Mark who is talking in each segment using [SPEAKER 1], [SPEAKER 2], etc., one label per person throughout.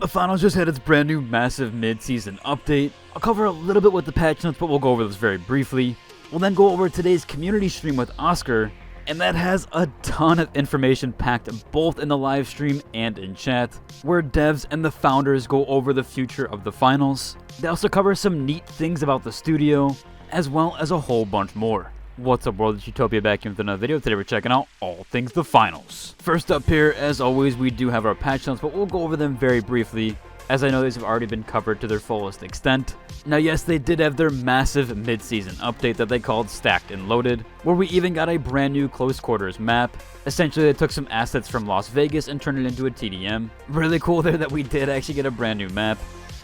[SPEAKER 1] The finals just had its brand new massive mid-season update. I'll cover a little bit with the patch notes, but we'll go over those very briefly. We'll then go over today's community stream with Oscar, and that has a ton of information packed both in the live stream and in chat, where devs and the founders go over the future of the finals. They also cover some neat things about the studio, as well as a whole bunch more. What's up world, it's Utopia back here with another video. Today we're checking out all things the finals. First up here, as always, we do have our patch notes, but we'll go over them very briefly, as I know these have already been covered to their fullest extent. Now yes, they did have their massive mid-season update that they called Stacked and Loaded, where we even got a brand new close quarters map. Essentially they took some assets from Las Vegas and turned it into a TDM. Really cool there that we did actually get a brand new map,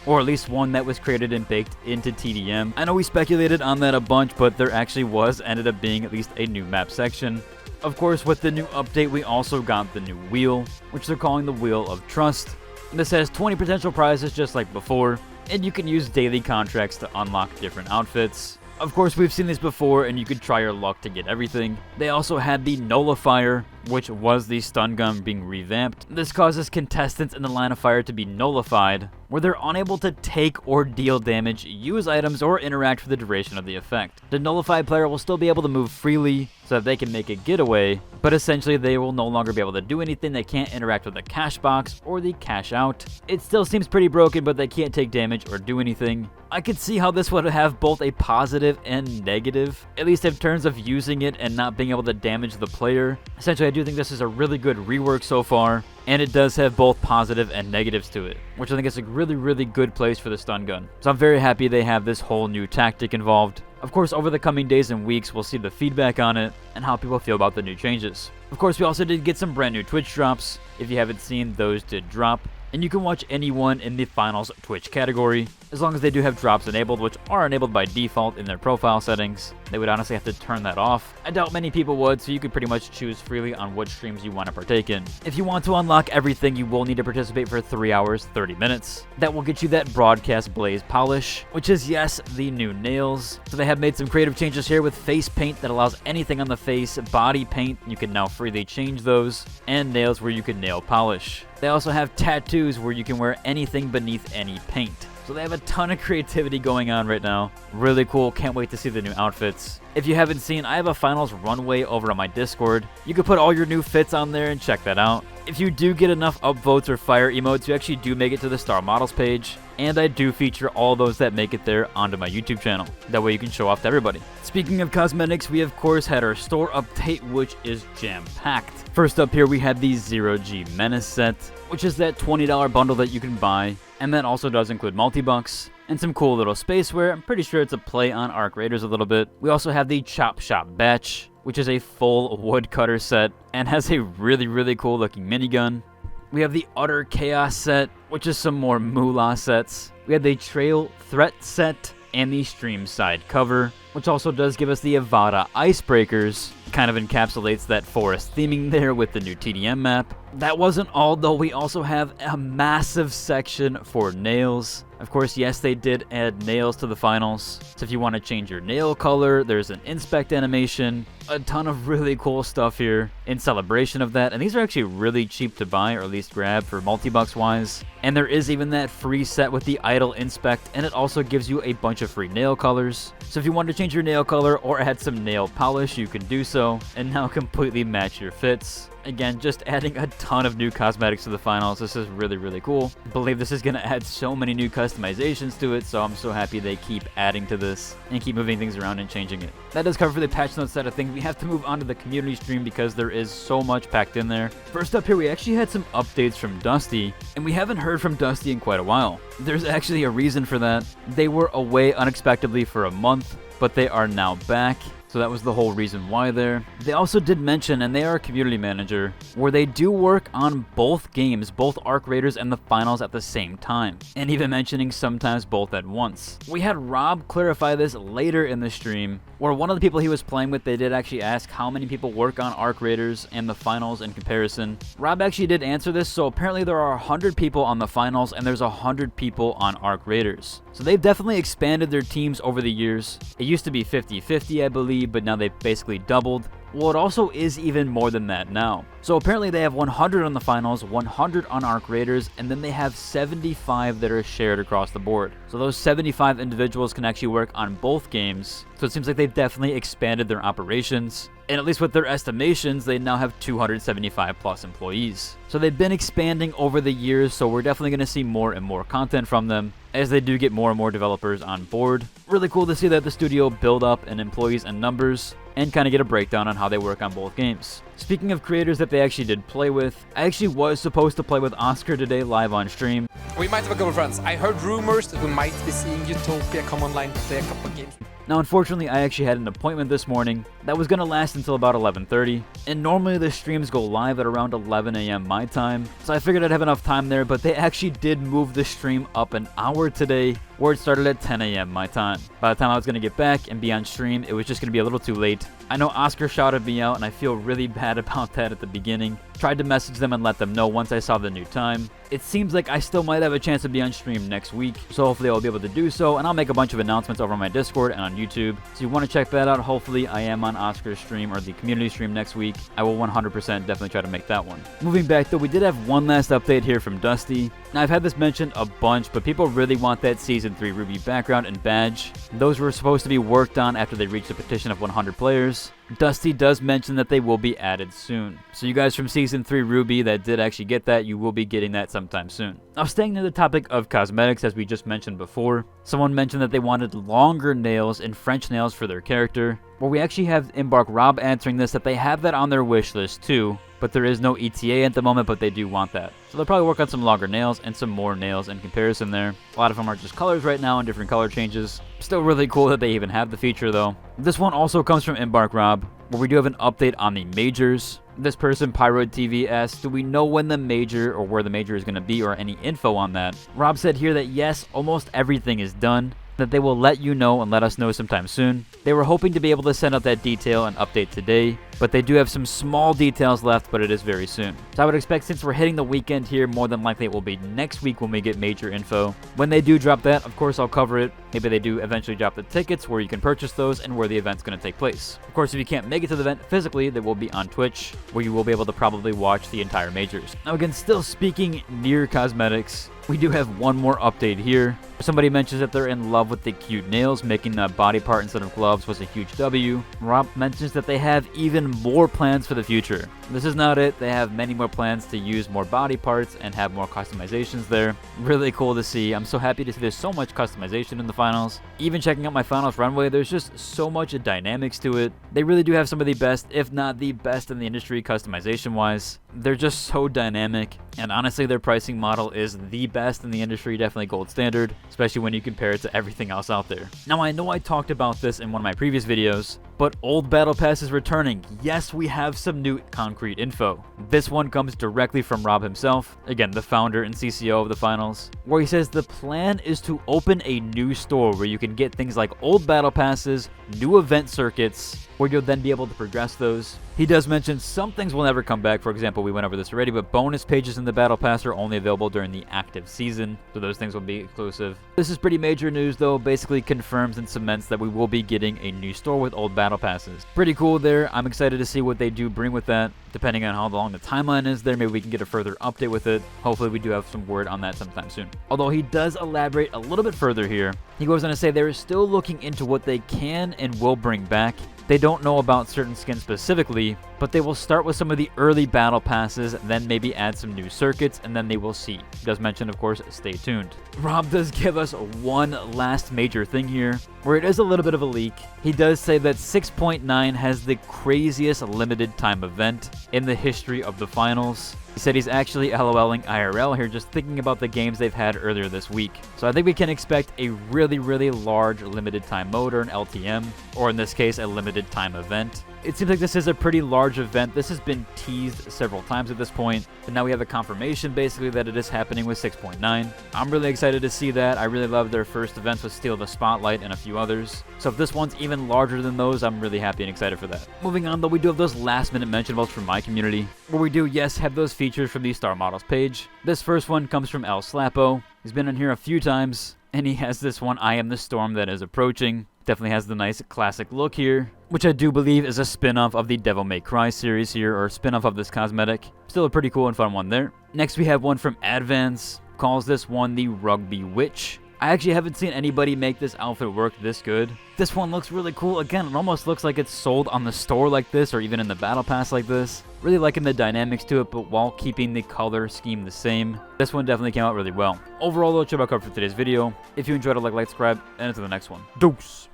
[SPEAKER 1] or at least one that was created and baked into TDM. I know we speculated on that a bunch, but there actually ended up being at least a new map section. Of course, with the new update, we also got the new wheel, which they're calling the Wheel of Trust. This has 20 potential prizes just like before, and you can use daily contracts to unlock different outfits. Of course, we've seen this before, and you could try your luck to get everything. They also had the Nullifier, which was the stun gun being revamped. This causes contestants in the line of fire to be nullified, where they're unable to take or deal damage, use items, or interact for the duration of the effect. The nullified player will still be able to move freely so that they can make a getaway, but essentially they will no longer be able to do anything. They can't interact with the cash box or the cash out. It still seems pretty broken, but they can't take damage or do anything. I could see how this would have both a positive and negative, at least in terms of using it and not being able to damage the player. Essentially, I do think this is a really good rework so far, and it does have both positive and negatives to it, which I think is a really good place for the stun gun. So I'm very happy they have this whole new tactic involved. Of course, over the coming days and weeks, we'll see the feedback on it and how people feel about the new changes. Of course, we also did get some brand new Twitch drops. If you haven't seen, those did drop. And you can watch anyone in the finals Twitch category, as long as they do have drops enabled, which are enabled by default in their profile settings. They would honestly have to turn that off. I doubt many people would, so you could pretty much choose freely on what streams you want to partake in. If you want to unlock everything, you will need to participate for 3 hours, 30 minutes. That will get you that Broadcast Blaze polish, which is, yes, the new nails. So they have made some creative changes here with face paint that allows anything on the face, body paint, you can now freely change those, and nails where you can nail polish. They also have tattoos where you can wear anything beneath any paint. So they have a ton of creativity going on right now. Really cool, can't wait to see the new outfits. If you haven't seen, I have a finals runway over on my Discord. You can put all your new fits on there and check that out. If you do get enough upvotes or fire emotes, you actually do make it to the star models page. And I do feature all those that make it there onto my YouTube channel. That way you can show off to everybody. Speaking of cosmetics, we of course had our store update, which is jam-packed. First up here, we had the Zero G Menace set, which is that $20 bundle that you can buy. And that also does include multi-bucks and some cool little spaceware. I'm pretty sure it's a play on Arc Raiders a little bit. We also have the Chop Shop Batch, which is a full woodcutter set and has a really cool looking minigun. We have the Utter Chaos set, which is some more moolah sets. We have the Trail Threat set and the Stream Side cover, which also does give us the Avada Icebreakers. Kind of encapsulates that forest theming there with the new TDM map. That wasn't all though, we also have a massive section for nails. Of course, yes, they did add nails to the finals. So if you want to change your nail color, there's an inspect animation. A ton of really cool stuff here in celebration of that. And these are actually really cheap to buy, or at least grab for multi-bucks wise. And there is even that free set with the idle inspect, and it also gives you a bunch of free nail colors. So if you want to change your nail color or add some nail polish, you can do so and now completely match your fits. Again, just adding a ton of new cosmetics to the finals. This is really cool. I believe this is going to add so many new customizations to it, so I'm so happy they keep adding to this and keep moving things around and changing it. That does cover for the patch notes side of things. We have to move on to the community stream because there is so much packed in there. First up here, we actually had some updates from Dusty, and we haven't heard from Dusty in quite a while. There's actually a reason for that. They were away unexpectedly for a month, but they are now back. So that was the whole reason why there. They also did mention, and they are a community manager, where they do work on both games, both Arc Raiders and the finals at the same time, and even mentioning sometimes both at once. We had Rob clarify this later in the stream, where one of the people he was playing with, they did actually ask how many people work on Arc Raiders and the finals in comparison. Rob actually did answer this, so apparently there are 100 people on the finals and there's 100 people on Arc Raiders. So they've definitely expanded their teams over the years. It used to be 50-50, I believe, but now they've basically doubled. Well, it also is even more than that now. So apparently they have 100 on the finals, 100 on Arc Raiders, and then they have 75 that are shared across the board. So those 75 individuals can actually work on both games. So it seems like they've definitely expanded their operations. And at least with their estimations, they now have 275 plus employees. So they've been expanding over the years, so we're definitely going to see more and more content from them as they do get more and more developers on board. Really cool to see that the studio build up in employees and numbers, and kind of get a breakdown on how they work on both games. Speaking of creators that they actually did play with, I actually was supposed to play with Oscar today live on stream.
[SPEAKER 2] We might have a couple of friends. I heard rumors that we might be seeing Utopia come online to play a couple of games.
[SPEAKER 1] Now, unfortunately, I actually had an appointment this morning that was going to last until about 11:30, and normally the streams go live at around 11 a.m. my time, so I figured I'd have enough time there, but they actually did move the stream up an hour today, where it started at 10 a.m. my time. By the time I was going to get back and be on stream, it was just going to be a little too late. I know Oscar shouted me out, and I feel really bad about that at the beginning. Tried to message them and let them know once I saw the new time. It seems like I still might have a chance to be on stream next week, so hopefully I'll be able to do so, and I'll make a bunch of announcements over on my Discord and on YouTube. So you want to check that out. Hopefully I am on Oscar's stream or the community stream next week. I will 100% definitely try to make that one. Moving back though, we did have one last update here from Dusty. Now I've had this mentioned a bunch, but people really want that Season 3 Ruby background and badge. Those were supposed to be worked on after they reached a petition of 100 players. Dusty does mention that they will be added soon. So you guys from Season 3 Ruby that did actually get that, you will be getting that sometime soon. Now staying to the topic of cosmetics, as we just mentioned before, someone mentioned that they wanted longer nails and French nails for their character. Well, we actually have Embark Rob answering this that they have that on their wish list too, but there is no ETA at the moment, but they do want that. So they'll probably work on some longer nails and some more nails in comparison there. A lot of them are just colors right now and different color changes. Still really cool that they even have the feature though. This one also comes from Embark Rob, where we do have an update on the majors. This person, Pyroid TV, asks, do we know when the major or where the major is going to be or any info on that? Rob said here that yes, almost everything is done, that they will let you know and let us know sometime soon. They were hoping to be able to send out that detail and update today, but they do have some small details left, but it is very soon. So I would expect, since we're hitting the weekend here, more than likely it will be next week when we get major info. When they do drop that, of course I'll cover it. Maybe they do eventually drop the tickets where you can purchase those and where the event's going to take place. Of course, if you can't make it to the event physically, they will be on Twitch, where you will be able to probably watch the entire majors. Now again, still speaking near cosmetics, we do have one more update here. Somebody mentions that they're in love with the cute nails, making a body part instead of gloves was a huge W. Rob mentions that they have even more plans for the future. This is not it. They have many more plans to use more body parts and have more customizations there. Really cool to see. I'm so happy to see there's so much customization in the finals. Even checking out my finals runway, there's just so much dynamics to it. They really do have some of the best, if not the best in the industry customization wise. They're just so dynamic, and honestly their pricing model is the best in the industry, definitely gold standard, especially when you compare it to everything else out there. Now I know I talked about this in one of my previous videos, but Old Battle Pass is returning. Yes, we have some new concrete info. This one comes directly from Rob himself, again the founder and CCO of the finals, where he says the plan is to open a new store where you can get things like old battle passes, new event circuits, where you'll then be able to progress those. He does mention some things will never come back. For example, we went over this already, but bonus pages in the Battle Pass are only available during the active season, so those things will be exclusive. This is pretty major news though, basically confirms and cements that we will be getting a new store with old Battle Passes. Pretty cool there. I'm excited to see what they do bring with that. Depending on how long the timeline is there, maybe we can get a further update with it. Hopefully we do have some word on that sometime soon. Although he does elaborate a little bit further here. He goes on to say they're still looking into what they can and will bring back. They don't know about certain skins specifically, but they will start with some of the early battle passes, then maybe add some new circuits, and then they will see. He does mention, of course, stay tuned. Rob does give us one last major thing here, where it is a little bit of a leak. He does say that 6.9 has the craziest limited time event in the history of the finals. He said he's actually LOLing IRL here, just thinking about the games they've had earlier this week. So I think we can expect a really, really large limited time mode, or an LTM, or in this case, a limited time event. It seems like this is a pretty large event. This has been teased several times at this point, but now we have a confirmation basically that it is happening with 6.9. I'm really excited to see that. I really love their first events with Steal the Spotlight and a few others. So if this one's even larger than those, I'm really happy and excited for that. Moving on though, we do have those last minute mentionables from my community, where we do, yes, have those features from the Star Models page. This first one comes from El Slapo. He's been in here a few times, and he has this one, I am the storm that is approaching. Definitely has the nice classic look here, which I do believe is a spin-off of the Devil May Cry series here, or a spin-off of this cosmetic. Still a pretty cool and fun one there. Next we have one from Advance, calls this one the Rugby Witch. I actually haven't seen anybody make this outfit work this good. This one looks really cool. Again, it almost looks like it's sold on the store like this, or even in the battle pass like this. Really liking the dynamics to it, but while keeping the color scheme the same. This one definitely came out really well. Overall though, that's about cover for today's video. If you enjoyed it, like, subscribe, and until the next one. Deuce!